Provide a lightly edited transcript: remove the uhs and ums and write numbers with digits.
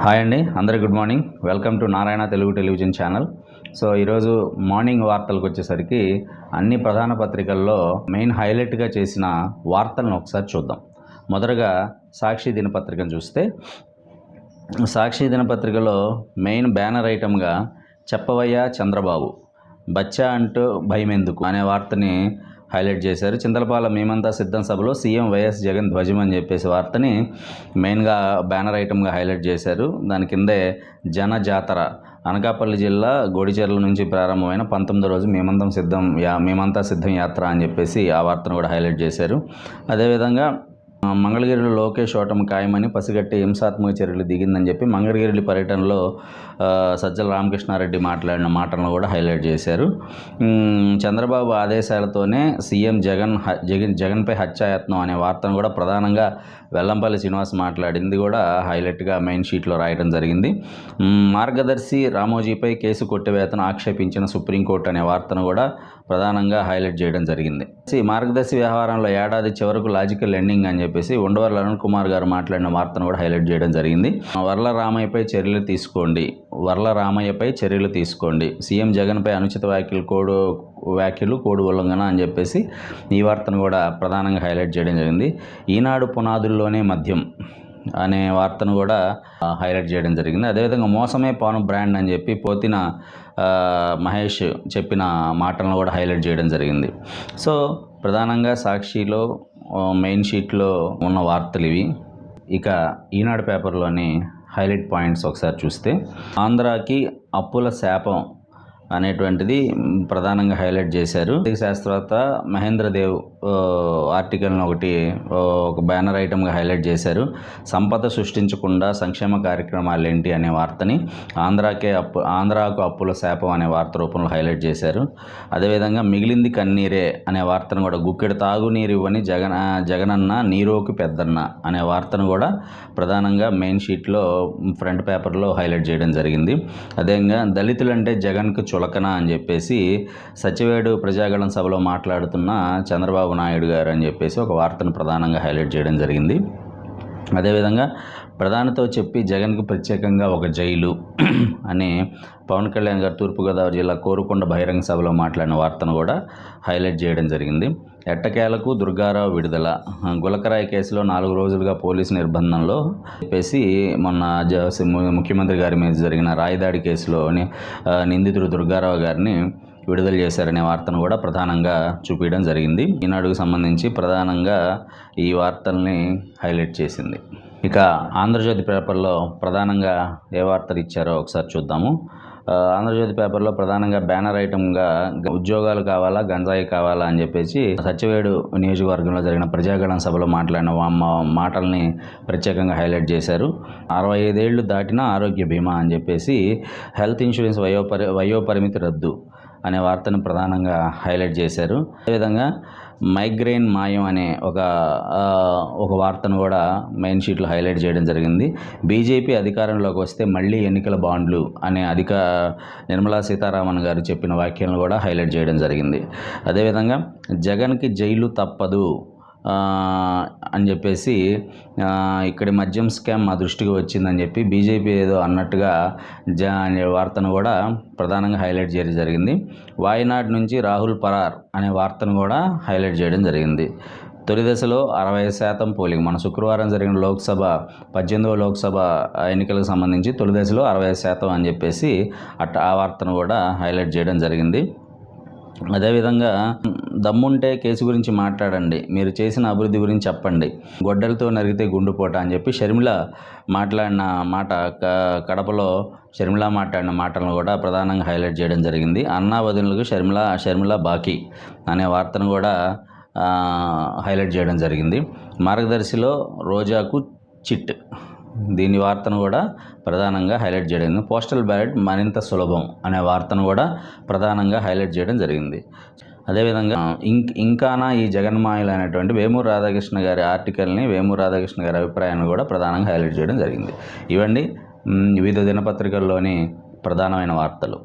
Hi అండి, అందరికీ good morning. Welcome to Narayana Telugu television channel. So ఈరోజు మార్నింగ్ వార్తలకు వచ్చేసరికి అన్ని ప్రధాన పత్రికల్లో మెయిన్ హైలైట్గా చేసిన వార్తలను ఒకసారి చూద్దాం. మొదటగా సాక్షి దినపత్రికను చూస్తే, సాక్షి దినపత్రికలో మెయిన్ బ్యానర్ ఐటమ్గా చెప్పవయ్యా చంద్రబాబు, బచ్చా అంటూ భయమెందుకు అనే వార్తని హైలైట్ చేశారు. చింతలపాల మేమంతా సిద్ధం సభలో సీఎం వైఎస్ జగన్ ధ్వజం అని చెప్పేసి వార్తని మెయిన్గా బ్యానర్ ఐటమ్గా హైలైట్ చేశారు. దాని కిందే జన జాతర, అనకాపల్లి జిల్లా గోడిచెర్ల నుంచి ప్రారంభమైన 19వ రోజు మేమంతా సిద్ధం యాత్ర అని చెప్పేసి ఆ వార్తను కూడా హైలైట్ చేశారు. అదేవిధంగా మంగళగిరిలో లోకేష్ ఓటమి ఖాయమని పసిగట్టి హింసాత్మక చర్యలు దిగిందని చెప్పి మంగళగిరి పర్యటనలో సజ్జల రామకృష్ణారెడ్డి మాట్లాడిన మాటలను కూడా హైలైట్ చేశారు. చంద్రబాబు ఆదేశాలతోనే సీఎం జగన్పై హత్యాయత్నం అనే వార్తను కూడా ప్రధానంగా వెల్లంపల్లి శ్రీనివాస్ మాట్లాడింది కూడా హైలైట్గా మెయిన్ షీట్లో రాయడం జరిగింది. మార్గదర్శి రామోజీపై కేసు కొట్టివేతను ఆక్షేపించిన సుప్రీంకోర్టు అనే వార్తను కూడా ప్రధానంగా హైలైట్ చేయడం జరిగింది. మార్గదర్శి వ్యవహారంలో ఏడాది చివరకు లాజికల్ ఎండింగ్ అని చెప్పేసి ఉండవల్లి అరుణ్ కుమార్ గారు మాట్లాడిన వార్తను కూడా హైలైట్ చేయడం జరిగింది. వర్ల రామయ్యపై చర్యలు తీసుకోండి, సీఎం జగన్పై అనుచిత వ్యాఖ్యలు కోడ్ ఉల్లంఘన అని చెప్పేసి ఈ వార్తను కూడా ప్రధానంగా హైలైట్ చేయడం జరిగింది. ఈనాడు పునాదుల్లోనే మద్యం అనే వార్తను కూడా హైలైట్ చేయడం జరిగింది. అదేవిధంగా మోసమే పవన్ బ్రాండ్ అని చెప్పి పోతిన మహేష్ చెప్పిన మాటలను కూడా హైలైట్ చేయడం జరిగింది. సో ప్రధానంగా సాక్షిలో మెయిన్ షీట్లో ఉన్న వార్తలు ఇవి. ఇక ఈనాడు పేపర్లోని హైలైట్ పాయింట్స్ ఒకసారి చూస్తే, ఆంధ్రాకి అప్పుల శాపం అనేటువంటిది ప్రధానంగా హైలైట్ చేశారు. శాస్త్రవేత్త మహేంద్రదేవ్ ఆర్టికల్ని ఒక బ్యానర్ ఐటమ్గా హైలైట్ చేశారు. సంపద సృష్టించకుండా సంక్షేమ కార్యక్రమాలు ఏంటి అనే వార్తని ఆంధ్రాకు అప్పుల శాపం అనే వార్త రూపంలో హైలైట్ చేశారు. అదేవిధంగా మిగిలింది కన్నీరే అనే వార్తను కూడా, గుక్కెడు తాగునీరు ఇవ్వని జగనన్న నీరోకి పెద్దన్న అనే వార్తను కూడా ప్రధానంగా మెయిన్ షీట్లో ఫ్రంట్ పేపర్లో హైలైట్ చేయడం జరిగింది. అదేవిధంగా దళితులంటే జగన్కు చులకన అని చెప్పేసి సచివేడు ప్రజాగళం సభలో మాట్లాడుతున్న చంద్రబాబు నాయుడు గారు అని చెప్పేసి ఒక వార్తను ప్రధానంగా హైలైట్ చేయడం జరిగింది. అదేవిధంగా ప్రధానితో చెప్పి జగన్కు ప్రత్యేకంగా ఒక జైలు అని పవన్ కళ్యాణ్ గారు తూర్పుగోదావరి జిల్లా కోరుకొండ బహిరంగ సభలో మాట్లాడిన వార్తను కూడా హైలైట్ చేయడం జరిగింది. ఎట్టకేలకు దుర్గారావు విడుదల, గులకరాయి కేసులో 4 రోజులుగా పోలీసు నిర్బంధంలో చెప్పేసి మొన్న ముఖ్యమంత్రి గారి మీద జరిగిన రాయిదాడి కేసులో నిందితుడు దుర్గారావు గారిని విడుదల చేశారనే వార్తను కూడా ప్రధానంగా చూపించడం జరిగింది. ఈనాడుకు సంబంధించి ప్రధానంగా ఈ వార్తల్ని హైలైట్ చేసింది. ఇక ఆంధ్రజ్యోతి పేపర్లో ప్రధానంగా ఏ వార్తలు ఇచ్చారో ఒకసారి చూద్దాము. ఆంధ్రజ్యోతి పేపర్లో ప్రధానంగా బ్యానర్ ఐటమ్గా ఉద్యోగాలు కావాలా, గంజాయి కావాలా అని చెప్పేసి సచివేడు నియోజకవర్గంలో జరిగిన ప్రజాగళం సభలో మాట్లాడిన మాటల్ని ప్రత్యేకంగా హైలైట్ చేశారు. 65 ఏళ్ళు దాటిన ఆరోగ్య బీమా అని చెప్పేసి హెల్త్ ఇన్సూరెన్స్ వయోపరిమితి రద్దు అనే వార్తను ప్రధానంగా హైలైట్ చేశారు. అదేవిధంగా మైగ్రేన్ మాయం అనే ఒక వార్తను కూడా మెయిన్ షీట్లో హైలైట్ చేయడం జరిగింది. బీజేపీ అధికారంలోకి వస్తే మళ్ళీ ఎన్నికల బాండ్లు అనే నిర్మలా సీతారామన్ గారు చెప్పిన వ్యాఖ్యలను కూడా హైలైట్ చేయడం జరిగింది. అదేవిధంగా జగన్కి జైలు తప్పదు అని చెప్పేసి ఇక్కడి మద్యం స్కామ్ మా దృష్టికి వచ్చిందని చెప్పి బీజేపీ ఏదో అన్నట్టుగా అనే వార్తను కూడా ప్రధానంగా హైలైట్ చేయడం జరిగింది. వాయనాడ్ నుంచి రాహుల్ పరార్ అనే వార్తను కూడా హైలైట్ చేయడం జరిగింది. తొలి దశలో 60% పోలింగ్, మన శుక్రవారం జరిగిన 18వ లోక్సభ ఎన్నికలకు సంబంధించి తొలి దశలో 60% అని చెప్పేసి ఆ వార్తను కూడా హైలైట్ చేయడం జరిగింది. అదేవిధంగా దమ్ముంటే కేసు గురించి మాట్లాడండి, మీరు చేసిన అభివృద్ధి గురించి చెప్పండి, గొడ్డలతో నరిగితే గుండుపోట అని చెప్పి షర్మిల మాట్లాడిన మాట, కడపలో షర్మిల మాట్లాడిన మాటలను కూడా ప్రధానంగా హైలైట్ చేయడం జరిగింది. అన్నా వదినలకు షర్మిల బాకీ అనే వార్తను కూడా హైలైట్ చేయడం జరిగింది. మార్గదర్శిలో రోజాకు చిట్, దీని వార్తను కూడా ప్రధానంగా హైలైట్ చేయడం. పోస్టల్ బ్యాలెట్ మరింత సులభం అనే వార్తను కూడా ప్రధానంగా హైలైట్ చేయడం జరిగింది. అదేవిధంగా ఇంకానా ఈ జగన్మాయలు అనేటువంటి వేమూరు రాధాకృష్ణ గారి ఆర్టికల్ని, వేమూరు రాధాకృష్ణ గారి అభిప్రాయాన్ని కూడా ప్రధానంగా హైలైట్ చేయడం జరిగింది. ఇవండి వివిధ దినపత్రికల్లోని ప్రధానమైన వార్తలు.